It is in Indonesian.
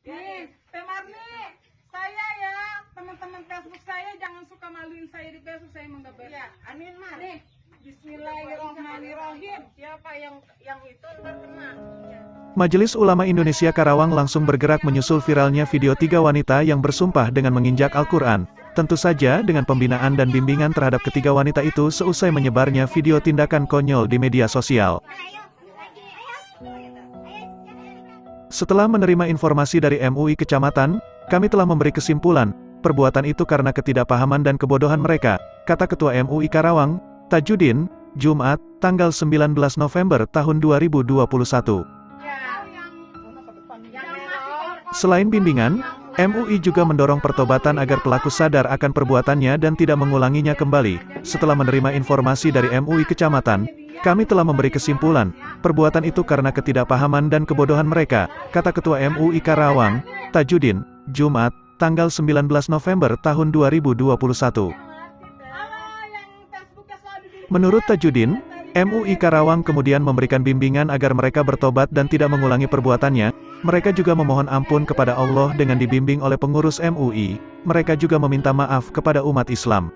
Nih, Teh Marni, saya ya, teman-teman Facebook saya jangan suka maluin saya di Facebook, saya menggabar. Ya, amin mah. Nih, Bismillahirrahmanirrahim. Siapa yang itu ntar kena. Majelis Ulama Indonesia Karawang langsung bergerak menyusul viralnya video 3 wanita yang bersumpah dengan menginjak Al-Quran. Tentu saja dengan pembinaan dan bimbingan terhadap ketiga wanita itu seusai menyebarnya video tindakan konyol di media sosial. Setelah menerima informasi dari MUI Kecamatan, kami telah memberi kesimpulan, perbuatan itu karena ketidakpahaman dan kebodohan mereka, kata Ketua MUI Karawang, Tajudin, Jumat, tanggal 19 November tahun 2021. Selain bimbingan, MUI juga mendorong pertobatan agar pelaku sadar akan perbuatannya dan tidak mengulanginya kembali. Setelah menerima informasi dari MUI Kecamatan, kami telah memberi kesimpulan, perbuatan itu karena ketidakpahaman dan kebodohan mereka, kata Ketua MUI Karawang, Tajudin, Jumat, tanggal 19 November tahun 2021. Menurut Tajudin, MUI Karawang kemudian memberikan bimbingan agar mereka bertobat dan tidak mengulangi perbuatannya. Mereka juga memohon ampun kepada Allah dengan dibimbing oleh pengurus MUI. Mereka juga meminta maaf kepada umat Islam.